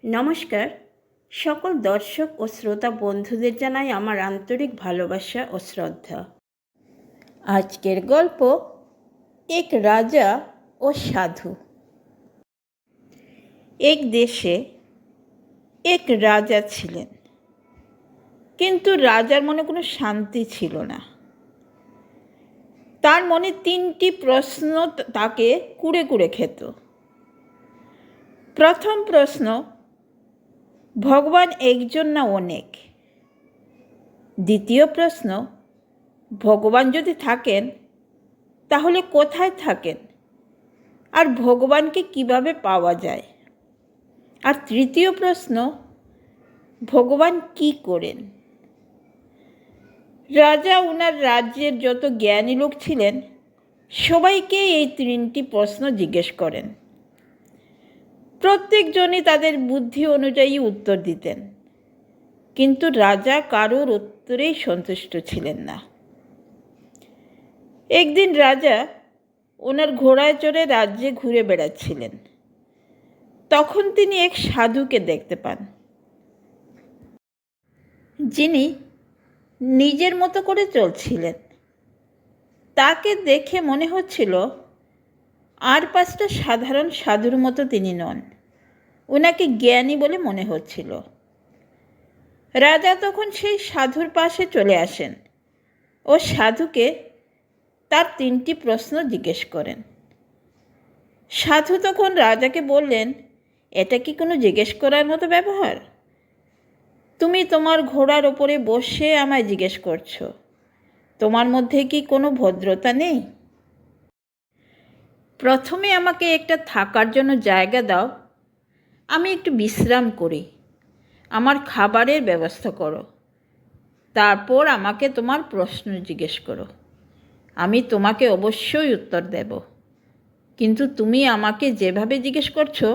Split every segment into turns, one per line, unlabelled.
নমস্কার। সকল দর্শক ও শ্রোতা বন্ধুদের জানাই আমার আন্তরিক ভালোবাসা ও শ্রদ্ধা। আজকের গল্প এক রাজা ও সাধু। এক দেশে এক রাজা ছিলেন, কিন্তু রাজার মনে কোনো শান্তি ছিল না। তার মনে 3টি প্রশ্ন তাকে কুড়ে কুড়ে খেত। প্রথম প্রশ্ন, ভগবান একজন না অনেক? দ্বিতীয় প্রশ্ন, ভগবান যদি থাকেন তাহলে কোথায় থাকেন, আর ভগবানকে কিভাবে পাওয়া যায়? আর তৃতীয় প্রশ্ন, ভগবান কি করেন? রাজা ওনার রাজ্যের যত জ্ঞানী লোক ছিলেন সবাইকে এই 3টি প্রশ্ন জিজ্ঞেস করেন। প্রত্যেকজনই তাদের বুদ্ধি অনুযায়ী উত্তর দিতেন, কিন্তু রাজা কারোর উত্তরেই সন্তুষ্ট ছিলেন না। একদিন রাজা ওনার ঘোড়ায় চড়ে রাজ্যে ঘুরে বেড়াচ্ছিলেন। তখন তিনি এক সাধুকে দেখতে পান, যিনি নিজের মতো করে চলছিলেন। তাকে দেখে মনে হচ্ছিল আর 5টা সাধারণ সাধুর মতো তিনি নন, ওনাকে জ্ঞানী বলে মনে হচ্ছিল। রাজা তখন সেই সাধুর পাশে চলে আসেন ও সাধুকে তার 3টি প্রশ্ন জিজ্ঞেস করেন। সাধু তখন রাজাকে বললেন, এটা কি কোনো জিজ্ঞেস করার মতো ব্যবহার? তুমি তোমার ঘোড়ার ওপরে বসে আমায় জিজ্ঞেস করছো, তোমার মধ্যে কি কোনো ভদ্রতা নেই? প্রথমে আমাকে একটা থাকার জন্য জায়গা দাও, আমি একটু বিশ্রাম করি, আমার খাবারের ব্যবস্থা করো, তারপর আমাকে তোমার প্রশ্ন জিজ্ঞেস করো। আমি তোমাকে অবশ্যই উত্তর দেব, কিন্তু তুমি আমাকে যেভাবে জিজ্ঞেস করছো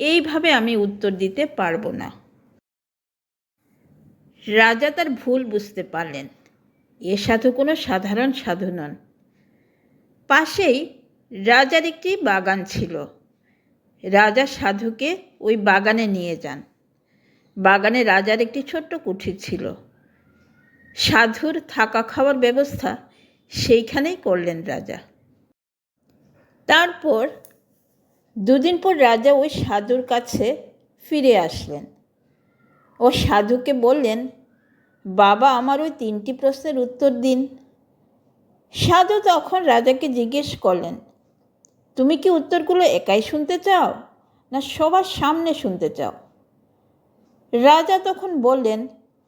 এইভাবে আমি উত্তর দিতে পারবো না। রাজা তার ভুল বুঝতে পারলেন, এ সাধু কোনো সাধারণ সাধু নন। পাশেই রাজার একটি বাগান ছিল। রাজা সাধুকে ওই বাগানে নিয়ে যান। বাগানে রাজার একটি ছোট্ট কুঠির ছিল। সাধুর থাকা খাওয়ার ব্যবস্থা সেইখানেই করলেন রাজা। তারপর 2 দিন পর রাজা ওই সাধুর কাছে ফিরে আসলেন ও সাধুকে বললেন, বাবা, আমার ওই 3টি প্রশ্নের উত্তর দিন। সাধু তখন রাজাকে জিজ্ঞেস করলেন, তুমি কি উত্তরগুলো একাই শুনতে চাও, না সবার সামনে শুনতে চাও? রাজা তখন বললেন,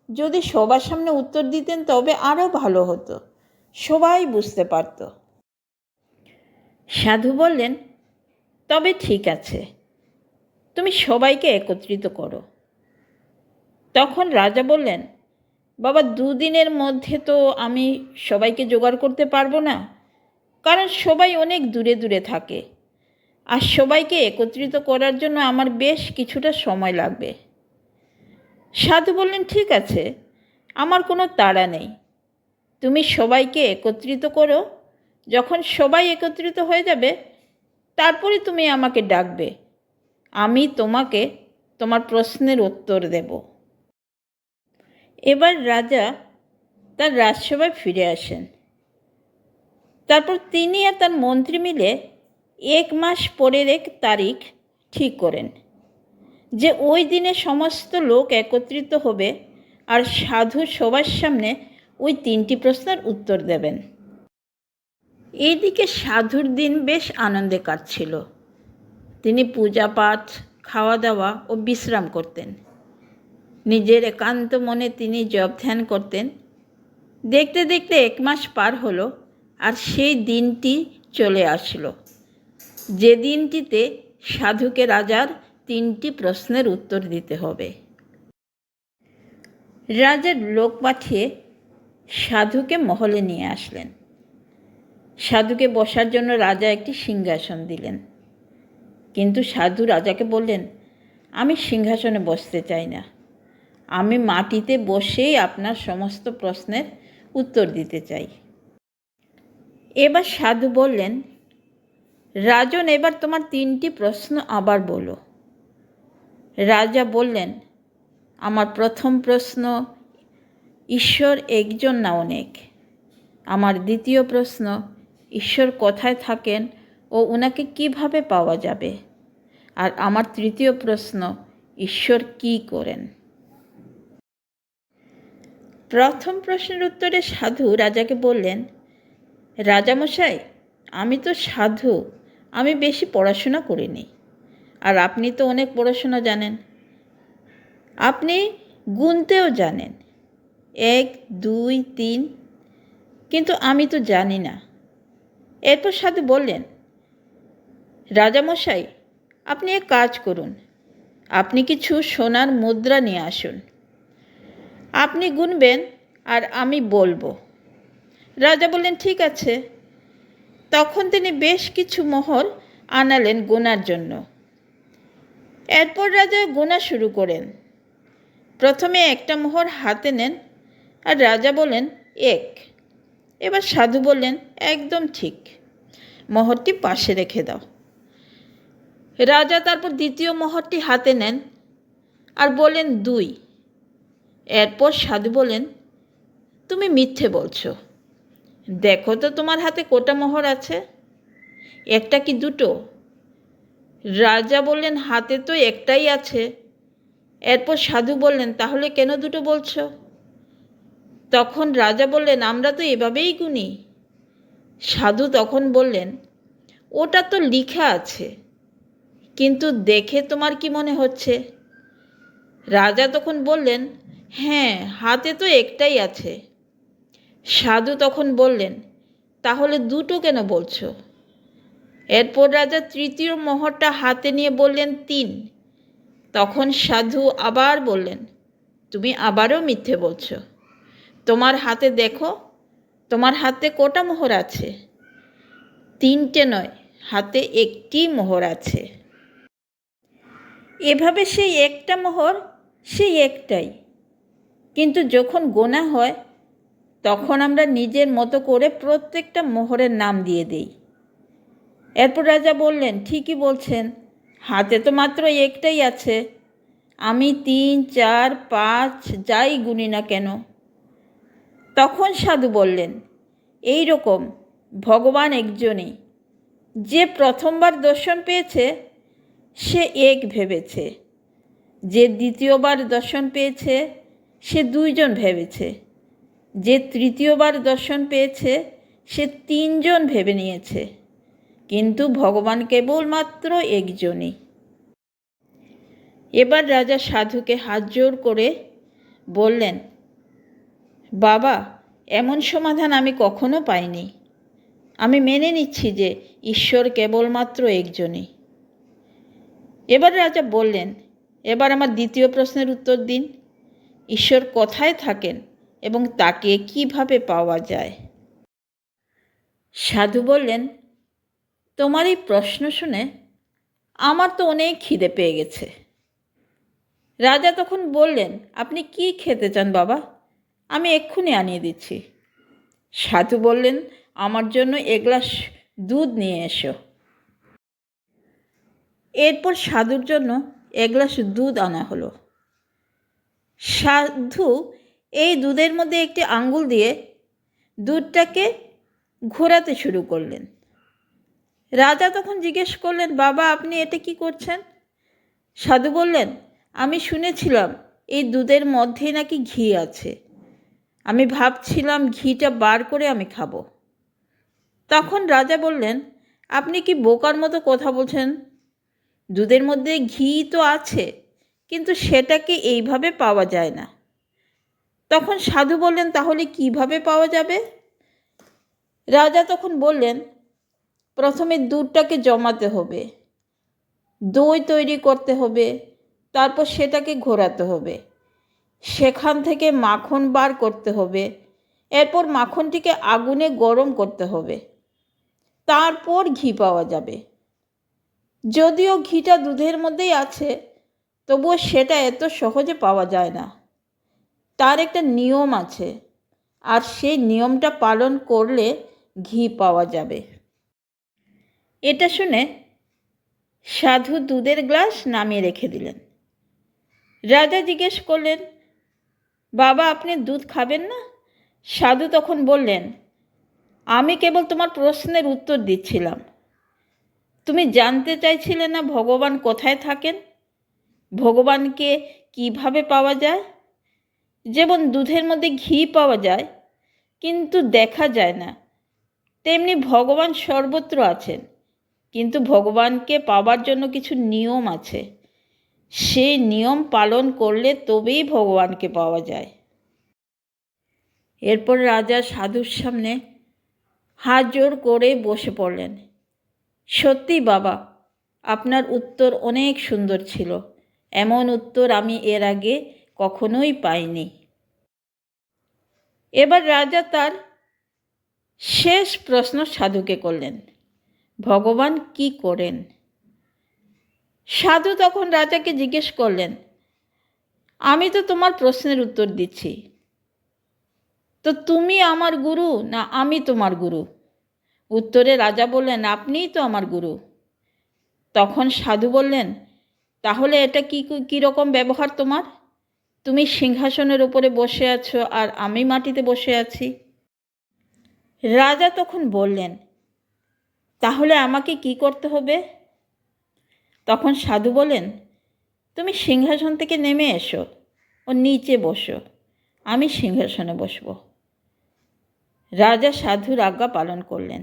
যদি সবার সামনে উত্তর দিতেন তবে আরও ভালো হতো, সবাই বুঝতে পারত। সাধু বললেন, তবে ঠিক আছে, তুমি সবাইকে একত্রিত করো। তখন রাজা বললেন, বাবা, 2 দিনের মধ্যে তো আমি সবাইকে জোগাড় করতে পারবো না, কারণ সবাই অনেক দূরে দূরে থাকে, আর সবাইকে একত্রিত করার জন্য আমার বেশ কিছুটা সময় লাগবে। সাধু বললেন, ঠিক আছে, আমার কোনো তাড়া নেই, তুমি সবাইকে একত্রিত করো। যখন সবাই একত্রিত হয়ে যাবে তারপরে তুমি আমাকে ডাকবে, আমি তোমাকে তোমার প্রশ্নের উত্তর দেব। এবার রাজা তার রাজসভায় ফিরে আসেন। তারপর তিনি আর তার মন্ত্রী মিলে 1 মাস পরের এক তারিখ ঠিক করেন যে ওই দিনে সমস্ত লোক একত্রিত হবে আর সাধু সবার সামনে ওই 3টি প্রশ্নের উত্তর দেবেন। এইদিকে সাধুর দিন বেশ আনন্দে কাটছিল। তিনি পূজা পাঠ, খাওয়া দাওয়া ও বিশ্রাম করতেন। নিজের একান্ত মনে তিনি জপ ধ্যান করতেন। দেখতে দেখতে 1 মাস পার হলো, আর সেই দিনটি চলে আসলো যে দিনটিতে সাধুকে রাজার 3টি প্রশ্নের উত্তর দিতে হবে। রাজার লোক পাঠিয়ে সাধুকে মহলে নিয়ে আসলেন। সাধুকে বসার জন্য রাজা একটি সিংহাসন দিলেন, কিন্তু সাধু রাজাকে বললেন, আমি সিংহাসনে বসতে চাই না, আমি মাটিতে বসেই আপনার সমস্ত প্রশ্নের উত্তর দিতে চাই। এবার সাধু বললেন, রাজন, এবার তোমার 3টি প্রশ্ন আবার বলো। রাজা বললেন, আমার প্রথম প্রশ্ন, ঈশ্বর একজন না অনেক? আমার দ্বিতীয় প্রশ্ন, ঈশ্বর কোথায় থাকেন ও ওনাকে কিভাবে পাওয়া যাবে? আর আমার তৃতীয় প্রশ্ন, ঈশ্বর কি করেন? প্রথম প্রশ্নের উত্তরে সাধু রাজাকে বললেন, রাজামশাই, আমি তো সাধু, আমি বেশি পড়াশোনা করিনি, আর আপনি তো অনেক পড়াশোনা জানেন, আপনি গুনতেও জানেন, 1 2 3, কিন্তু আমি তো জানি না। এরপর সাধু বললেন, রাজামশাই, আপনি এক কাজ করুন, আপনি কিছু সোনার মুদ্রা নিয়ে আসুন, আপনি গুনবেন আর আমি বলবো। রাজা বললেন, ঠিক আছে। তখন তিনি বেশ কিছু মোহর আনালেন গোনার জন্য। এরপর রাজা গোনা শুরু করেন। প্রথমে একটা মোহর হাতে নেন আর রাজা বলেন 1। এবার সাধু বললেন, একদম ঠিক, মোহরটি পাশে রেখে দাও। রাজা তারপর দ্বিতীয় মোহরটি হাতে নেন আর বলেন 2। এরপর সাধু বলেন, তুমি মিথ্যে বলছো, দেখো তো তোমার হাতে কটা মোহর আছে, একটা কি দুটো? রাজা বললেন, হাতে তো একটাই আছে। এরপর সাধু বললেন, তাহলে কেন দুটো বলছো? তখন রাজা বললেন, আমরা তো এভাবেই গুনি। সাধু তখন বললেন, ওটা তো লেখা আছে, কিন্তু দেখে তোমার কি মনে হচ্ছে? রাজা তখন বললেন, হ্যাঁ, হাতে তো একটাই আছে। সাধু তখন বললেন, তাহলে দুটো কেন বলছো? এরপর রাজা তৃতীয় মোহরটা হাতে নিয়ে বললেন 3। তখন সাধু আবার বললেন, তুমি আবারও মিথ্যে বলছো, তোমার হাতে দেখো, তোমার হাতে কটা মোহর আছে? 3টে নয়, হাতে একটি মোহর আছে। এভাবে সেই একটা মোহর সেই একটাই, কিন্তু যখন গোনা হয় তখন আমরা নিজের মতো করে প্রত্যেকটা মোহরের নাম দিয়ে দিই। এরপর রাজা বললেন, ঠিকই বলছেন, হাতে তো মাত্র একটাই আছে, আমি 3 4 5 যাই গুনি না কেন। তখন সাধু বললেন, এই রকম ভগবান একজনই, যে প্রথমবার দর্শন পেয়েছে সে 1 ভেবেছে, যে দ্বিতীয়বার দর্শন পেয়েছে সে 2 জন ভেবেছে, যে তৃতীয়বার দর্শন পেয়েছে সে 3 জন ভেবে নিয়েছে, কিন্তু ভগবান কেবলমাত্র একজনই। এবার রাজা সাধুকে হাত জোর করে বললেন, বাবা, এমন সমাধান আমি কখনো পাইনি, আমি মেনে নিচ্ছি যে ঈশ্বর কেবলমাত্র একজনই। এবার রাজা বললেন, এবার আমার দ্বিতীয় প্রশ্নের উত্তর দিন, ঈশ্বর কোথায় থাকেন এবং তাকে কিভাবে পাওয়া যায়? সাধু বললেন, তোমার এই প্রশ্ন শুনে আমার তো অনেক খিদে পেয়ে গেছে। রাজা তখন বললেন, আপনি কি খেতে চান বাবা, আমি এক্ষুনি আনিয়ে দিচ্ছি। সাধু বললেন, আমার জন্য 1 গ্লাস দুধ নিয়ে এসো। এরপর সাধুর জন্য 1 গ্লাস দুধ আনা হলো। সাধু এই দুধের মধ্যে একটি আঙ্গুল দিয়ে দুধটাকে ঘোরাতে শুরু করলেন। রাজা তখন জিজ্ঞেস করলেন, বাবা, আপনি এটা কি করছেন? সাধু বললেন, আমি শুনেছিলাম এই দুধের মধ্যে নাকি ঘি আছে, আমি ভাবছিলাম ঘিটা বার করে আমি খাবো। তখন রাজা বললেন, আপনি কি বোকার মতো কথা বলছেন, দুধের মধ্যে ঘি তো আছে, কিন্তু সেটাকে এইভাবে পাওয়া যায় না। তখন সাধু বললেন, তাহলে কিভাবে পাওয়া যাবে? রাজা তখন বললেন, প্রথমে দুধটাকে জমাতে হবে, দই তৈরি করতে হবে, তারপর সেটাকে ঘোরাতে হবে, সেখান থেকে মাখন বার করতে হবে, এরপর মাখনটিকে আগুনে গরম করতে হবে, তারপর ঘি পাওয়া যাবে। যদিও ঘিটা দুধের মধ্যেই আছে, তবুও সেটা এত সহজে পাওয়া যায় না, তার একটা নিয়ম আছে, আর সেই নিয়মটা পালন করলে ঘি পাওয়া যাবে। এটা শুনে সাধু দুধের গ্লাস নামিয়ে রেখে দিলেন। রাজা জিজ্ঞেস করলেন, বাবা আপনি দুধ খাবেন না? সাধু তখন বললেন, আমি কেবল তোমার প্রশ্নের উত্তর দিচ্ছিলাম। তুমি জানতে চাইছিলে না ভগবান কোথায় থাকেন, ভগবানকে কিভাবে পাওয়া যায়? যেমন দুধের মধ্যে ঘি পাওয়া যায় কিন্তু দেখা যায় না, তেমনি ভগবান সর্বত্র আছেন, কিন্তু ভগবানকে পাওয়ার জন্য কিছু নিয়ম আছে। সেই নিয়ম পালন করলে তবেই ভগবানকে পাওয়া যায়। এরপর রাজা সাধুর সামনে হাত জোড় করে বসে পড়লেন। সত্যি বাবা, আপনার উত্তর অনেক সুন্দর ছিল। এমন উত্তর আমি এর আগে কখনোই পাইনি। এবার রাজা তার শেষ প্রশ্ন সাধুকে করলেন, ভগবান কি করেন? সাধু তখন রাজাকে জিজ্ঞেস করলেন, আমি তো তোমার প্রশ্নের উত্তর দিচ্ছি, তো তুমি আমার গুরু না আমি তোমার গুরু? উত্তরে রাজা বললেন, আপনিই তো আমার গুরু। তখন সাধু বললেন, তাহলে এটা কীরকম ব্যবহার তোমার? তুমি সিংহাসনের উপরে বসে আছো আর আমি মাটিতে বসে আছি। রাজা তখন বললেন, তাহলে আমাকে কি করতে হবে? তখন সাধু বলেন, তুমি সিংহাসন থেকে নেমে এসো ও নিচে বসো, আমি সিংহাসনে বসব। রাজা সাধুর আজ্ঞা পালন করলেন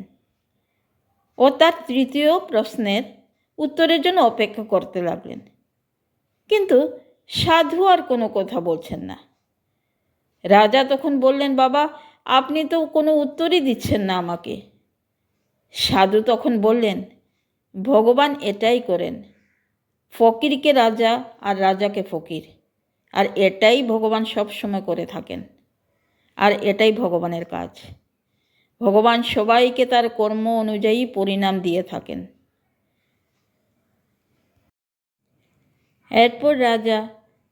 ও তার তৃতীয় প্রশ্নের উত্তরের জন্য অপেক্ষা করতে লাগলেন। কিন্তু সাধু আর কোনো কথা বলছেন না। রাজা তখন বললেন, বাবা আপনি তো কোনো উত্তরই দিচ্ছেন না আমাকে। সাধু তখন বললেন, ভগবান এটাই করেন, ফকিরকে রাজা আর রাজাকে ফকির, আর এটাই ভগবান সবসময় করে থাকেন, আর এটাই ভগবানের কাজ। ভগবান সবাইকে তার কর্ম অনুযায়ী পরিণাম দিয়ে থাকেন। এরপর রাজা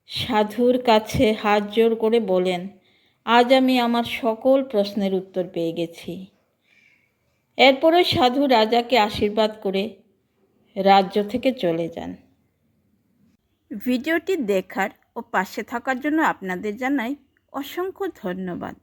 সাধুর কাছে হাত জোড় করে বলেন, আজ আমি আমার সকল প্রশ্নের উত্তর পেয়ে গেছি। এরপরে সাধু রাজাকে আশীর্বাদ করে রাজ্য থেকে চলে যান। ভিডিওটি দেখার ও পাশে থাকার জন্য আপনাদের জানাই অসংখ্য ধন্যবাদ।